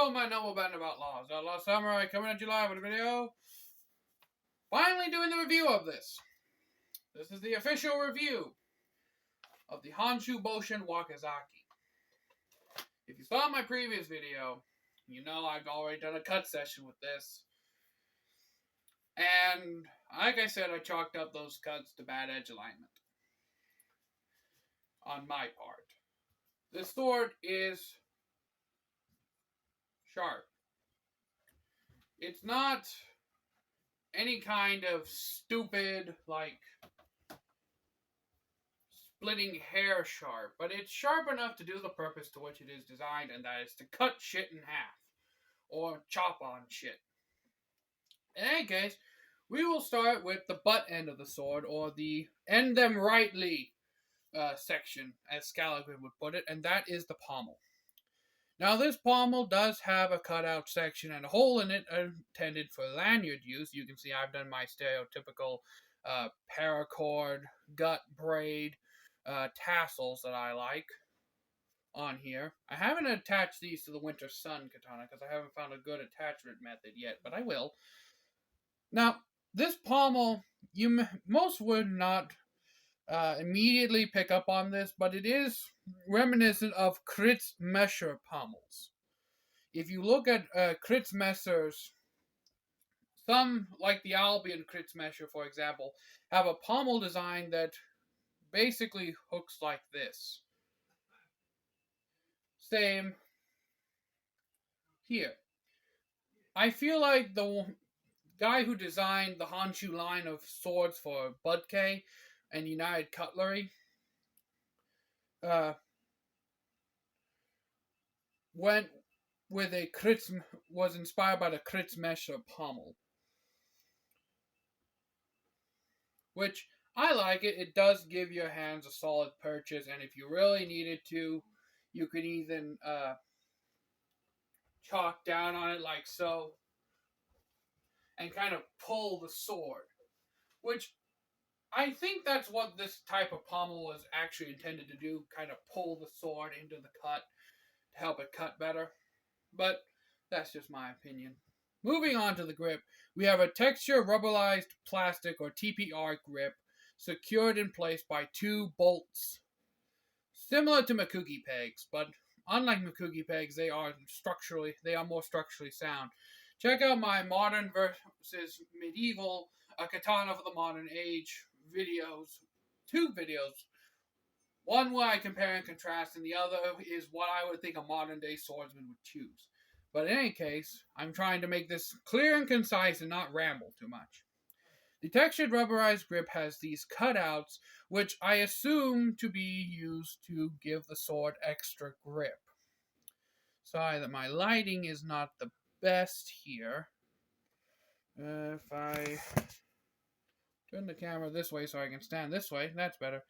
Hello, my noble band of outlaws. Outlaw Samurai coming at you live with a video. Finally doing the review of this. This is the official review of the Honshu Boshin wakizashi. If you saw my previous video, you know I've already done a cut session with this. And like I said, I chalked up those cuts to bad edge alignment on my part. This sword is sharp. It's not any kind of stupid, like, splitting hair sharp, but it's sharp enough to do the purpose to which it is designed, and that is to cut shit in half, or chop on shit. In any case, we will start with the butt end of the sword, or the end them rightly section, as Scallagher would put it, and that is the pommel. Now, this pommel does have a cutout section and a hole in it intended for lanyard use. You can see I've done my stereotypical paracord, gut braid tassels that I like on here. I haven't attached these to the Winter Sun katana because I haven't found a good attachment method yet, but I will. Now, this pommel, most would not immediately pick up on this, but it is reminiscent of Kritzmesser pommels. If you look at Kritzmessers, some, like the Albion Kritzmesser, for example, have a pommel design that basically hooks like this. Same here. I feel like the guy who designed the Honshu line of swords for Budke and United Cutlery went with was inspired by the Kritzmesser pommel, which I like it. It does give your hands a solid purchase, and if you really needed to, you could even chalk down on it like so, and kind of pull the sword, which I think that's what this type of pommel was actually intended to do, kind of pull the sword into the cut to help it cut better. But that's just my opinion. Moving on to the grip, we have a texture rubberized plastic or TPR grip secured in place by two bolts. Similar to Makugi pegs, but unlike Makugi pegs, they are more structurally sound. Check out my modern versus medieval katana for the modern age two videos. One where I compare and contrast, and the other is what I would think a modern day swordsman would choose. But in any case, I'm trying to make this clear and concise and not ramble too much. The textured rubberized grip has these cutouts, which I assume to be used to give the sword extra grip. Sorry that my lighting is not the best here. If I turn the camera this way so I can stand this way, that's better.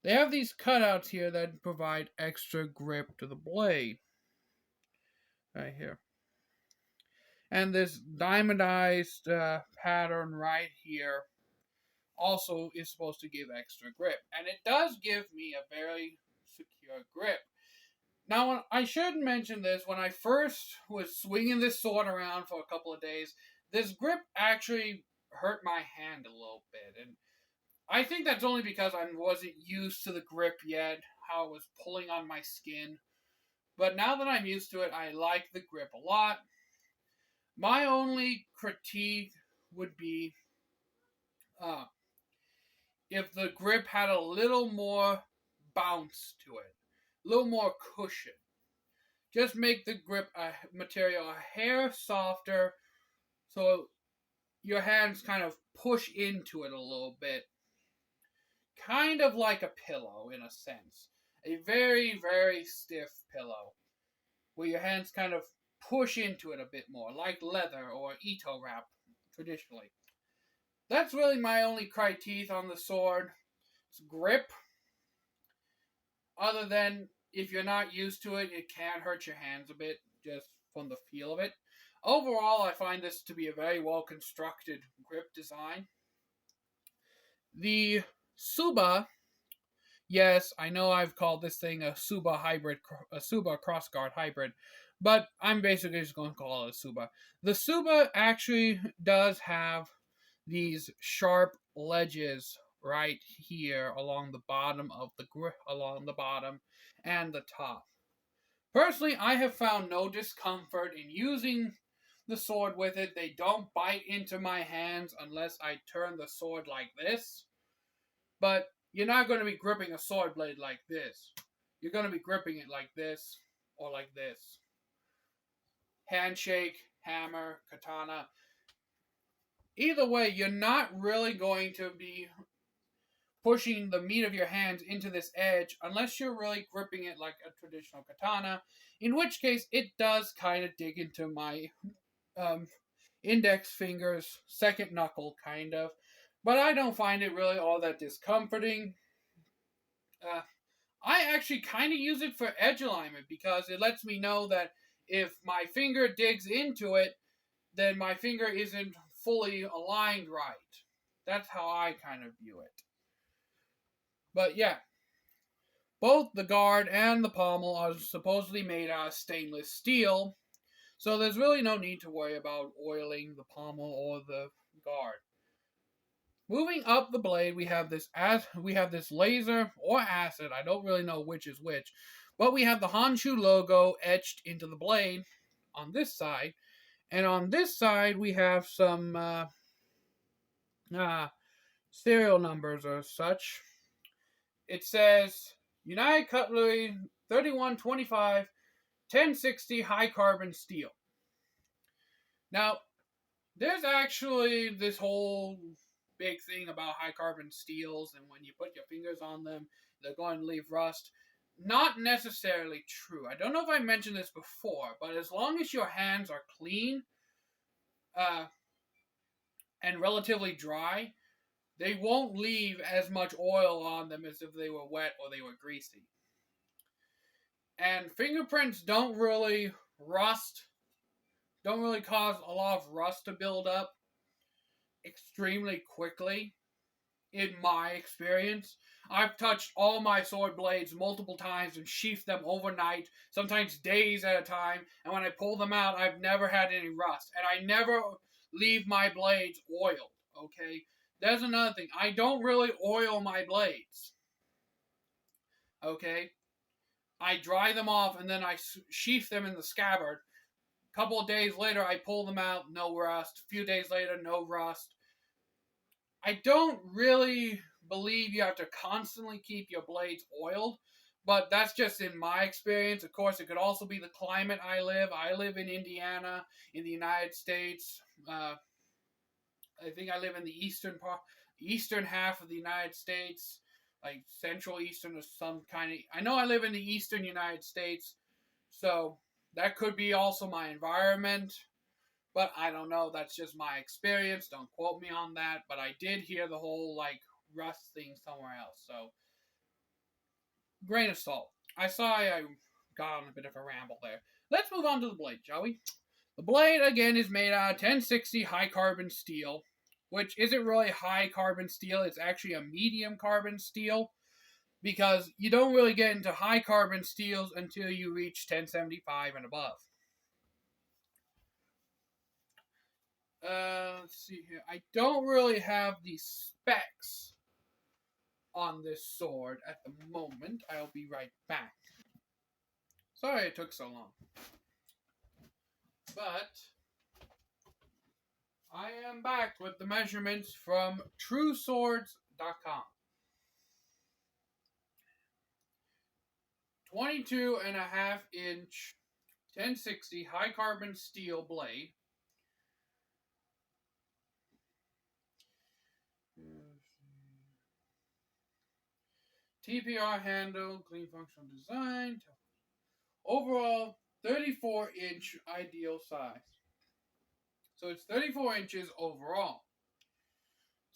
They have these cutouts here that provide extra grip to the blade. Right here. And this diamondized pattern right here also is supposed to give extra grip. And it does give me a very secure grip. Now, I should mention this, when I first was swinging this sword around for a couple of days, this grip actually hurt my hand a little bit. And I think that's only because I wasn't used to the grip yet, how it was pulling on my skin. But now that I'm used to it, I like the grip a lot. My only critique would be if the grip had a little more bounce to it, a little more cushion. Just make the grip material a hair softer so your hands kind of push into it a little bit. Kind of like a pillow in a sense. A very, very stiff pillow where your hands kind of push into it a bit more, like leather or Ito wrap traditionally. That's really my only critique on the sword. It's grip. Other than if you're not used to it, it can hurt your hands a bit just from the feel of it. Overall, I find this to be a very well constructed grip design. The Suba Yes, I know I've called this thing a Suba hybrid, a Suba crossguard hybrid, but I'm basically just going to call it a Suba. The Suba actually does have these sharp ledges right here along the bottom of the along the bottom and the top. Personally, I have found no discomfort in using the sword with it. They don't bite into my hands unless I turn the sword like this. But you're not going to be gripping a sword blade like this. You're going to be gripping it like this or like this. Handshake, hammer, katana. Either way, you're not really going to be pushing the meat of your hands into this edge unless you're really gripping it like a traditional katana, in which case it does kind of dig into my um, index fingers, second knuckle, kind of. But I don't find it really all that discomforting. Uh, I actually kind of use it for edge alignment because it lets me know that if my finger digs into it, then my finger isn't fully aligned right. That's how I kind of view it. But yeah, both the guard and the pommel are supposedly made out of stainless steel, so there's really no need to worry about oiling the pommel or the guard. Moving up the blade, we have this laser or acid. I don't really know which is which, but we have the Honshu logo etched into the blade on this side, and on this side we have some serial numbers or such. It says United Cutlery 3125 1060 high carbon steel. Now, there's actually this whole big thing about high carbon steels, and when you put your fingers on them, they're going to leave rust. Not necessarily true. I don't know if I mentioned this before, but as long as your hands are clean and relatively dry, they won't leave as much oil on them as if they were wet or they were greasy. And fingerprints don't really rust, don't really cause a lot of rust to build up extremely quickly, in my experience. I've touched all my sword blades multiple times and sheathed them overnight, sometimes days at a time, and when I pull them out, I've never had any rust. And I never leave my blades oiled, okay? There's another thing. I don't really oil my blades, okay? I dry them off and then I sheath them in the scabbard. A couple of days later, I pull them out, no rust. A few days later, no rust. I don't really believe you have to constantly keep your blades oiled, but that's just in my experience. Of course, it could also be the climate I live. I live in Indiana, in the United States. I think I live in the eastern half of the United States, like central eastern or some kind of. I know I live in the eastern United States, so that could be also my environment. But I don't know. That's just my experience. Don't quote me on that. But I did hear the whole like rust thing somewhere else. So grain of salt. I saw I got on a bit of a ramble there. Let's move on to the blade, shall we? The blade again is made out of 1060 high carbon steel, which isn't really high carbon steel. It's actually a medium carbon steel because you don't really get into high carbon steels until you reach 1075 and above. Let's see here. I don't really have the specs on this sword at the moment. I'll be right back. Sorry it took so long. But I am back with the measurements from TrueSwords.com. 22.5 inch 1060 high carbon steel blade. TPR handle, clean functional design. Overall, 34-inch ideal size. So it's 34 inches overall.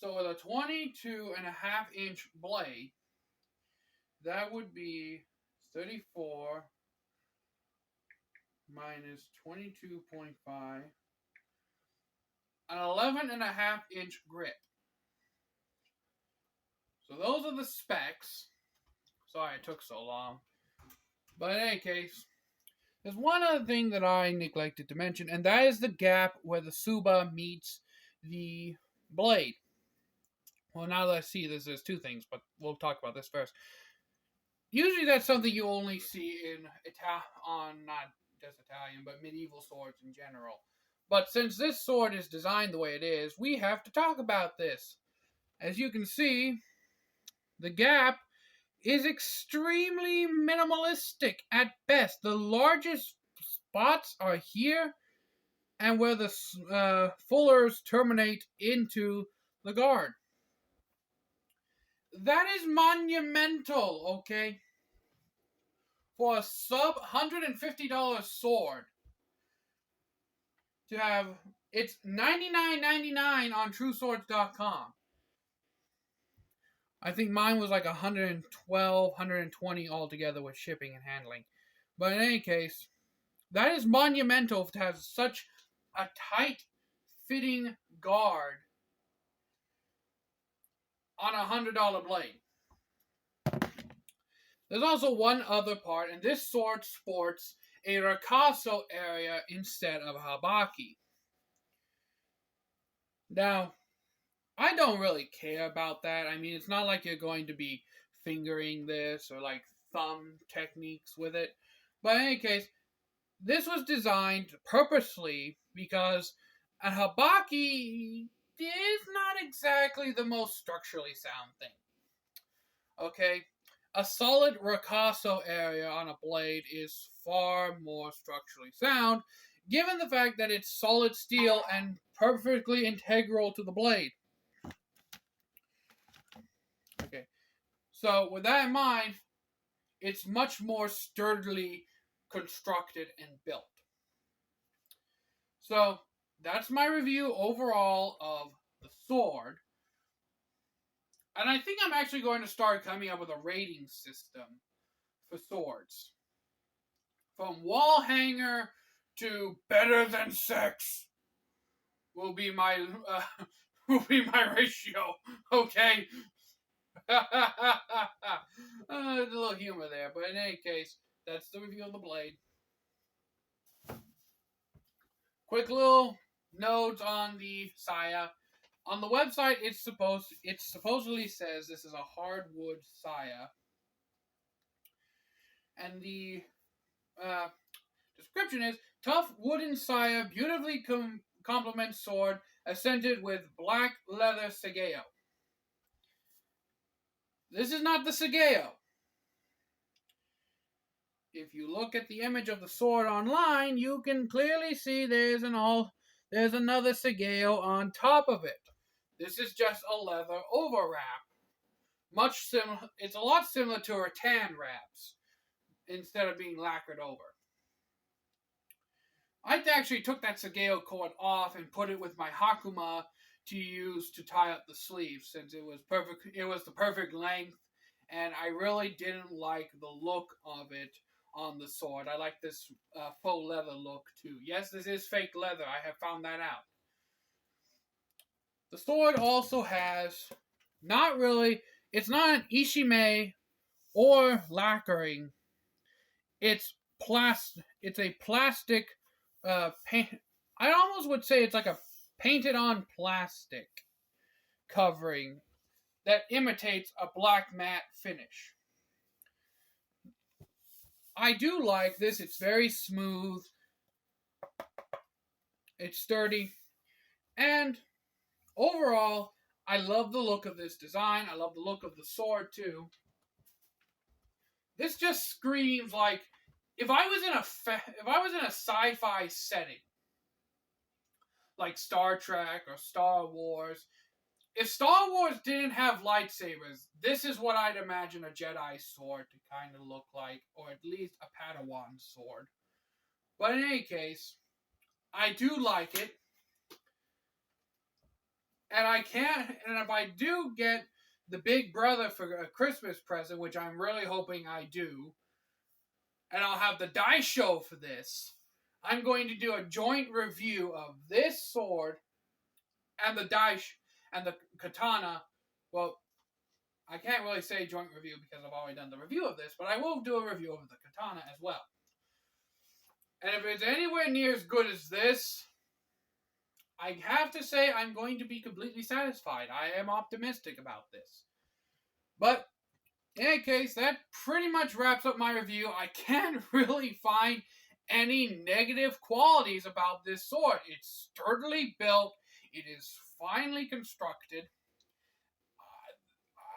So with a 22.5 inch blade, that would be 34 minus 22.5, an 11.5 inch grip. So those are the specs. Sorry it took so long. But in any case, there's one other thing that I neglected to mention, and that is the gap where the Tsuba meets the blade. Well, now that I see this, there's two things, but we'll talk about this first. Usually that's something you only see in not just Italian, but medieval swords in general. But since this sword is designed the way it is, we have to talk about this. As you can see, the gap is extremely minimalistic at best. The largest spots are here and where the fullers terminate into the guard. That is monumental, okay? For a sub $150 sword to have, it's $99.99 on TrueSwords.com. I think mine was like $112, $120 altogether with shipping and handling. But in any case, that is monumental to have such a tight fitting guard on a $100 blade. There's also one other part, and this sword sports a ricasso area instead of a habaki. Now, I don't really care about that. I mean, it's not like you're going to be fingering this or like thumb techniques with it. But in any case, this was designed purposely because a habaki is not exactly the most structurally sound thing. Okay? A solid ricasso area on a blade is far more structurally sound, given the fact that it's solid steel and perfectly integral to the blade. Okay, so with that in mind, it's much more sturdily constructed and built. So that's my review overall of the sword. And I think I'm actually going to start coming up with a rating system for swords. From wall hanger to better than sex will be my ratio. Okay. There's a little humor there, but in any case, that's the review of the blade. Quick little notes on the saya. On the website, it supposedly says this is a hardwood saya, and the description is tough wooden saya, beautifully complements sword, accented with black leather sageo. This is not the sageo. If you look at the image of the sword online, you can clearly see there's another sageo on top of it. This is just a leather overwrap. Much similar. It's a lot similar to rattan wraps instead of being lacquered over. I actually took that sageo cord off and put it with my hakuma to use to tie up the sleeve, since it was perfect. It was the perfect length, and I really didn't like the look of it on the sword. I like this faux leather look too. Yes, this is fake leather. I have found that out. The sword also has it's not an ishime or lacquering. It's a plastic paint. I almost would say it's like a painted on plastic covering that imitates a black matte finish. I do like this. It's very smooth. It's sturdy. And overall, I love the look of this design. I love the look of the sword too. This just screams like if I was in a sci-fi setting, like Star Trek or Star Wars. If Star Wars didn't have lightsabers, this is what I'd imagine a Jedi sword to kind of look like, or at least a Padawan sword. But in any case, I do like it. And if I do get the Big Brother for a Christmas present, which I'm really hoping I do, and I'll have the dice show for this, I'm going to do a joint review of this sword and the dice and the katana. Well, I can't really say joint review because I've already done the review of this, but I will do a review of the katana as well. And if it's anywhere near as good as this, I have to say I'm going to be completely satisfied. I am optimistic about this. But in any case, that pretty much wraps up my review. I can't really find any negative qualities about this sword. It's sturdily built. It is finely constructed.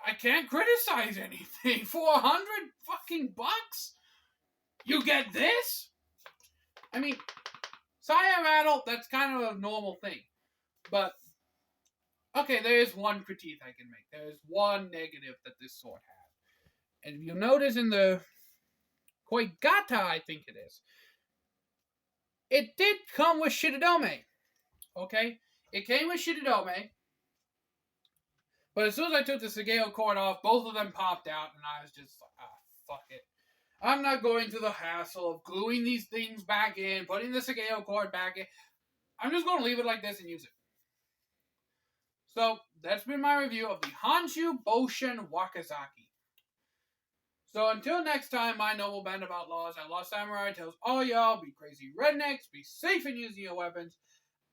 I can't criticize anything. For $100 fucking bucks, you get this? I mean, Saya Rattle, that's kind of a normal thing. But, okay, there is one critique I can make. There is one negative that this sword has. And you'll notice in the Koigata, I think it is, it did come with Shidodome. Okay? It came with Shidodome. But as soon as I took the Sageo cord off, both of them popped out, and I was just like, fuck it. I'm not going through the hassle of gluing these things back in, putting the Sageo cord back in. I'm just going to leave it like this and use it. So, that's been my review of the Honshu Boshin wakizashi. So, until next time, my noble band of outlaws, Outlaw Samurai tells all y'all, be crazy rednecks, be safe in using your weapons.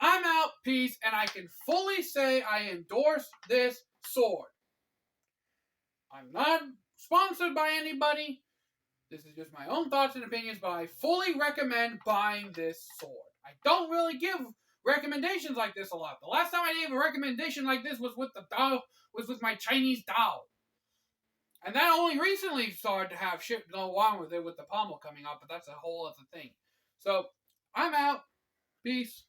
I'm out, peace, and I can fully say I endorse this sword. I'm not sponsored by anybody. This is just my own thoughts and opinions, but I fully recommend buying this sword. I don't really give recommendations like this a lot. The last time I gave a recommendation like this was with my Chinese Dao. And that only recently started to have shit go on with it with the Pommel coming up, but that's a whole other thing. So, I'm out. Peace.